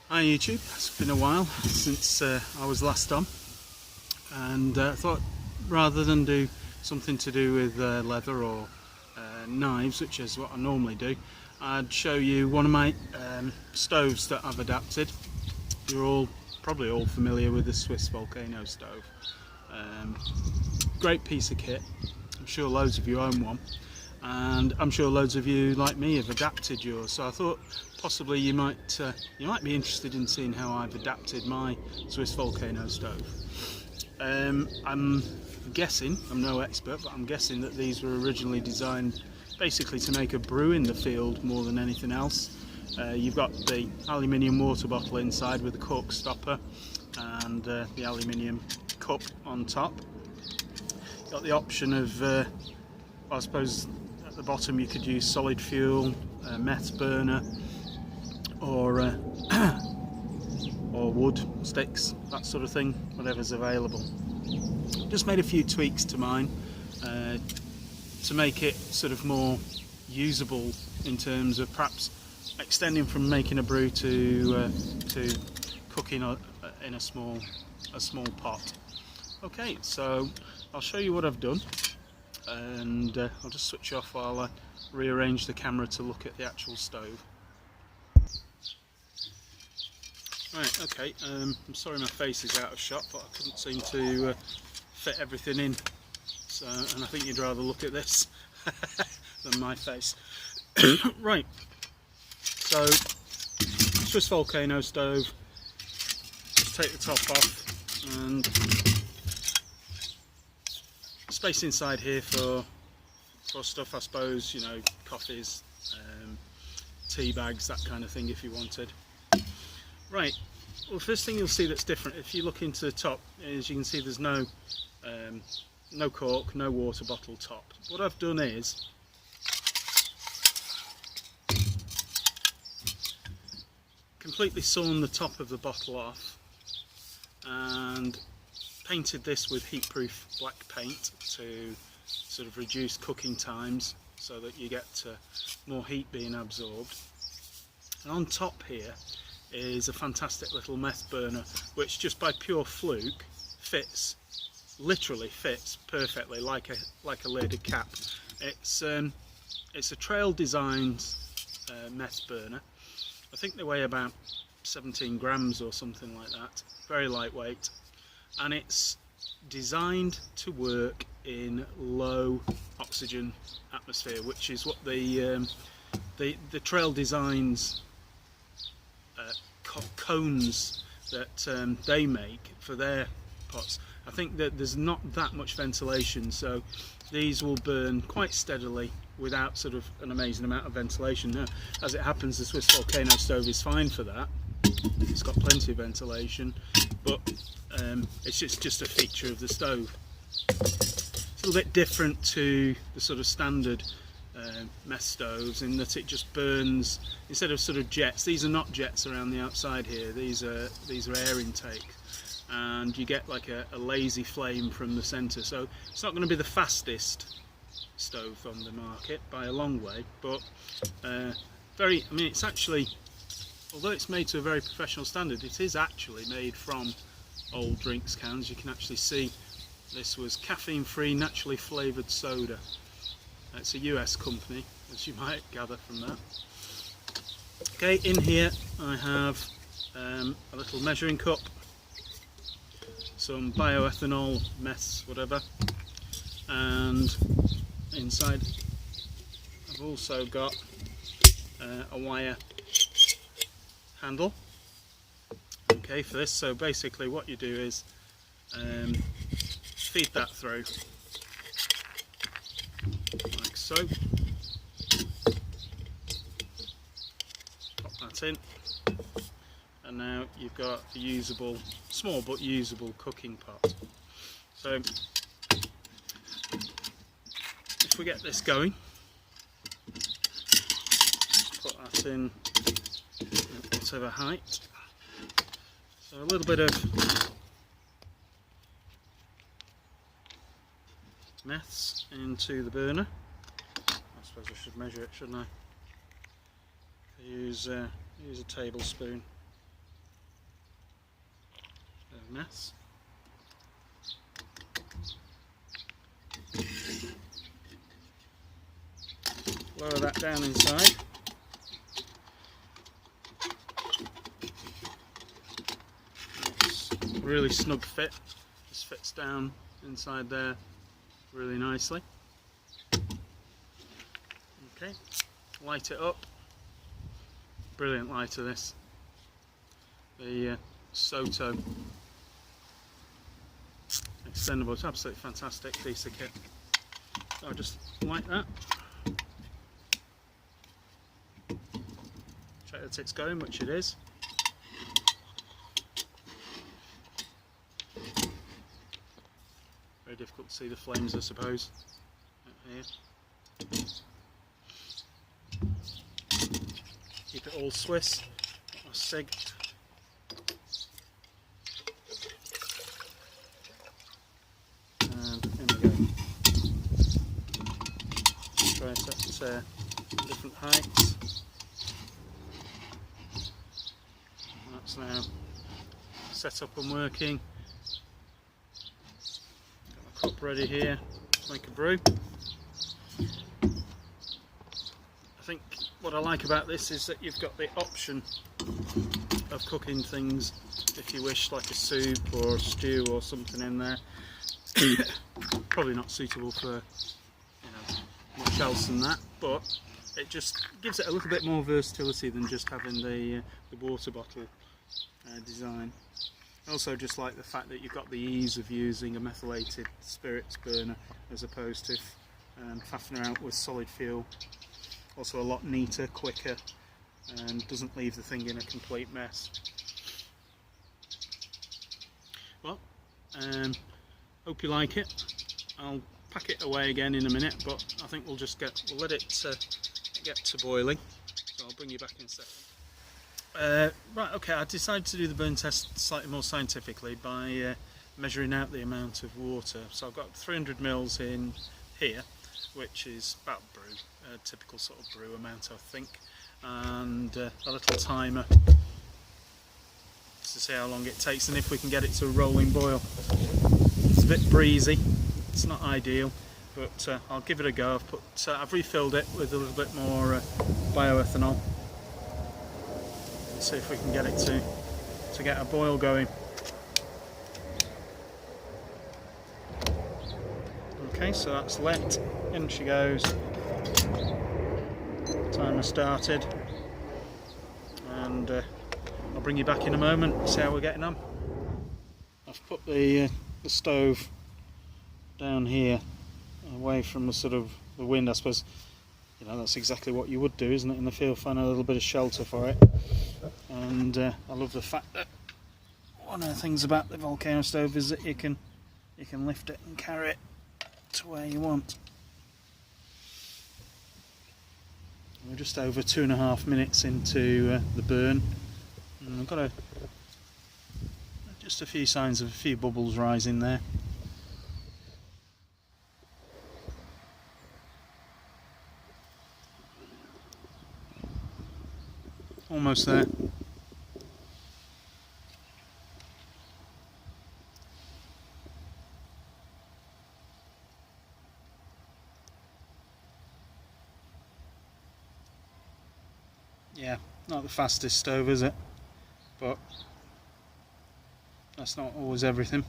Hi YouTube, it's been a while since I was last on, and I thought rather than do something to do with leather or knives, which is what I normally do, I'd show you one of my stoves that I've adapted. You're probably all familiar with the Swiss Volcano stove. Great piece of kit. I'm sure loads of you own one, and I'm sure loads of you like me have adapted yours, so I thought possibly you might be interested in seeing how I've adapted my Swiss Volcano stove. I'm guessing, I'm no expert, but I'm guessing that these were originally designed basically to make a brew in the field more than anything else. You've got the aluminium water bottle inside with the cork stopper and the aluminium cup on top. You've got the option of, I suppose at the bottom you could use solid fuel, meths burner, or wood, sticks, that sort of thing, whatever's available. Just made a few tweaks to mine to make it sort of more usable in terms of perhaps extending from making a brew to cooking in a small pot. Okay, so I'll show you what I've done, and I'll just switch off while I rearrange the camera to look at the actual stove. Right, okay, I'm sorry my face is out of shot, but I couldn't seem to fit everything in, so, and I think you'd rather look at this than my face. Right, so Swiss Volcano stove, just take the top off, and space inside here for stuff, I suppose, you know, coffees, tea bags, that kind of thing if you wanted. Right, well, first thing you'll see that's different if you look into the top is you can see there's no cork, no water bottle top. What I've done is completely sawn the top of the bottle off and painted this with heat-proof black paint to sort of reduce cooking times so that you get more heat being absorbed. And on top here is a fantastic little meths burner, which just by pure fluke literally fits perfectly like a lid, cap. It's a trail designed meths burner. I think they weigh about 17 grams or something like that. Very lightweight, and it's designed to work in low oxygen atmosphere, which is what the trail designs cones that they make for their pots. I think that there's not that much ventilation, so these will burn quite steadily without sort of an amazing amount of ventilation. Now, as it happens, the Swiss Volcano stove is fine for that. It's got plenty of ventilation, but it's just a feature of the stove. It's a little bit different to the sort of standard meths stoves in that it just burns instead of sort of jets. These are not jets around the outside here. These are air intake, and you get like a lazy flame from the centre. So it's not going to be the fastest stove on the market by a long way, but I mean, it's actually, although it's made to a very professional standard, it is actually made from old drinks cans. You can actually see this was caffeine-free, naturally flavoured soda. It's a US company, as you might gather from that. Okay, in here I have a little measuring cup, some bioethanol, meths, whatever, and inside I've also got a wire handle, okay, for this. So basically what you do is feed that through like so, pop that in, and now you've got a usable, small but usable cooking pot. So if we get this going, put that in at whatever height. So a little bit of meths into the burner. I suppose I should measure it, shouldn't I? Use a tablespoon. meths. Lower that down inside. It's a really snug fit. Just fits down inside there really nicely. Okay, light it up. Brilliant lighter this. The Soto extendable. It's absolutely fantastic piece of kit. So I just light that. Check that it's going, which it is. Very difficult to see the flames, I suppose, out here. Keep it all Swiss, not a SIG. And in we go. Try it at different heights. That's now set up and working. Got my cup ready here to make a brew. I think what I like about this is that you've got the option of cooking things if you wish, like a soup or a stew or something in there. Probably not suitable for much else than that, but it just gives it a little bit more versatility than just having the water bottle design. I also just like the fact that you've got the ease of using a methylated spirits burner as opposed to faffing around with solid fuel. Also a lot neater, quicker, and doesn't leave the thing in a complete mess. Well, hope you like it. I'll pack it away again in a minute, but I think we'll let it get to boiling. So I'll bring you back in a second. Right, okay, I decided to do the burn test slightly more scientifically by measuring out the amount of water. So I've got 300 mils in here, which is about brew, a typical sort of brew amount, I think, and a little timer to see how long it takes and if we can get it to a rolling boil. It's a bit breezy, it's not ideal, but I'll give it a go. I've refilled it with a little bit more bioethanol. See if we can get it to get a boil going. Okay, so that's lit. In she goes. Timer started, and I'll bring you back in a moment. See how we're getting on. I've put the stove down here, away from the sort of the wind. I suppose that's exactly what you would do, isn't it? In the field, find a little bit of shelter for it. And I love the fact that one of the things about the volcano stove is that you can lift it and carry it to where you want. We're just over 2.5 minutes into the burn, and I've got just a few signs of a few bubbles rising there. Almost there. Yeah, not the fastest stove, is it? But that's not always everything.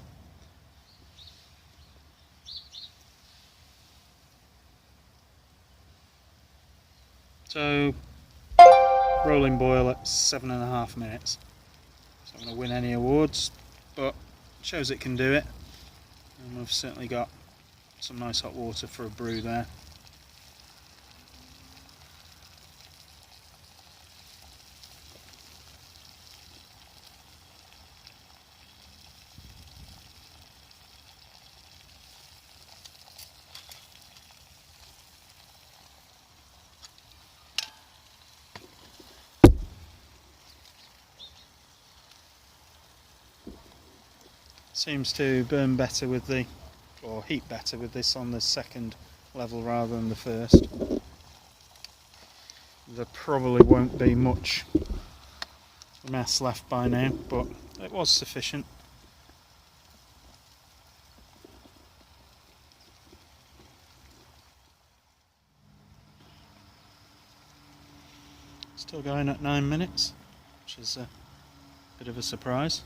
So rolling boil at 7.5 minutes. It's not going to win any awards, but shows it can do it, and we've certainly got some nice hot water for a brew there. Seems to burn better with or heat better with this on the second level rather than the first. There probably won't be much mess left by now, but it was sufficient. Still going at 9 minutes, which is a bit of a surprise.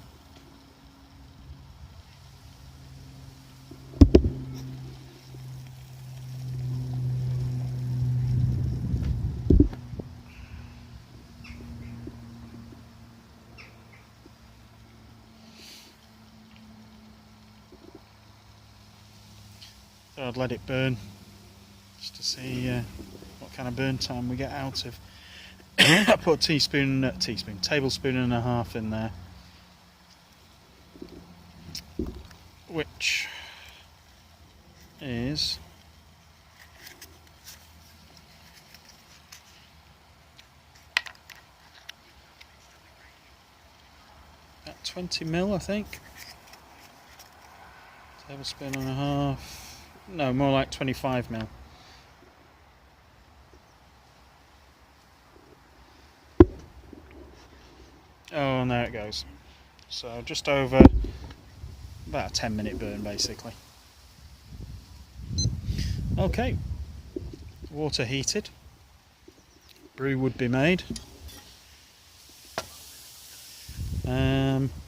So I'd let it burn just to see what kind of burn time we get out of. I put a tablespoon and a half in there, which is about 20 ml, I think. Tablespoon and a half, no, more like 25 ml. Oh, and there it goes. So just over about a 10-minute burn basically. Okay, water heated, brew would be made.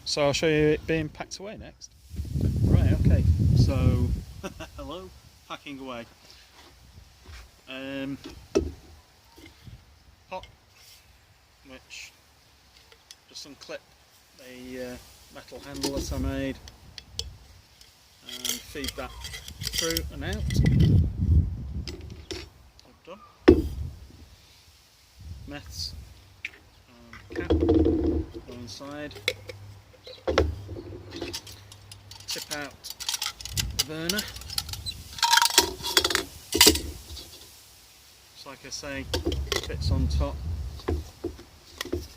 So I'll show you it being packed away next. Right, okay, so hello, packing away. Pot, which just unclip the metal handle that I made and feed that through and out. Job done. Meths cap go inside. Tip out the burner. Just like I say, fits on top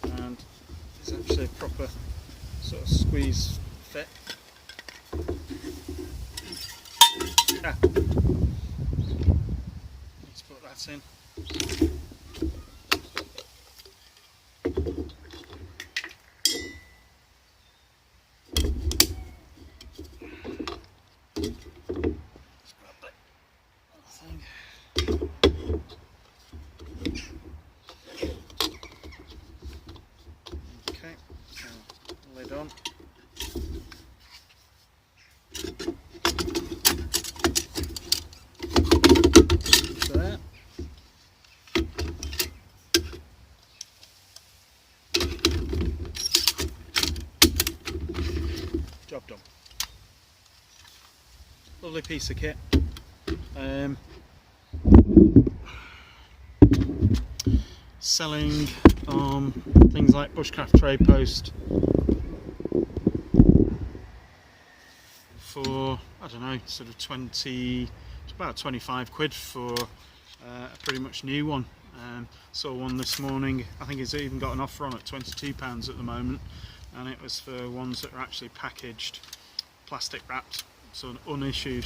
and it's actually a proper sort of squeeze fit. Let's put that in. Lid on. There. Job done. Lovely piece of kit. Selling on things like Bushcraft Trade Post for, I don't know, sort of it's about 25 quid for a pretty much new one. Saw one this morning, I think it's even got an offer on at £22 at the moment, and it was for ones that are actually packaged, plastic wrapped, so unissued.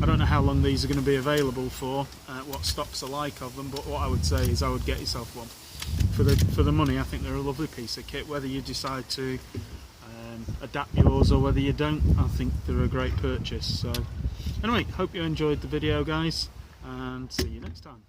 I don't know how long these are going to be available for, what stocks are like of them, but what I would say is I would get yourself one. For the money, I think they're a lovely piece of kit. Whether you decide to adapt yours or whether you don't, I think they're a great purchase. So anyway, hope you enjoyed the video, guys, and see you next time.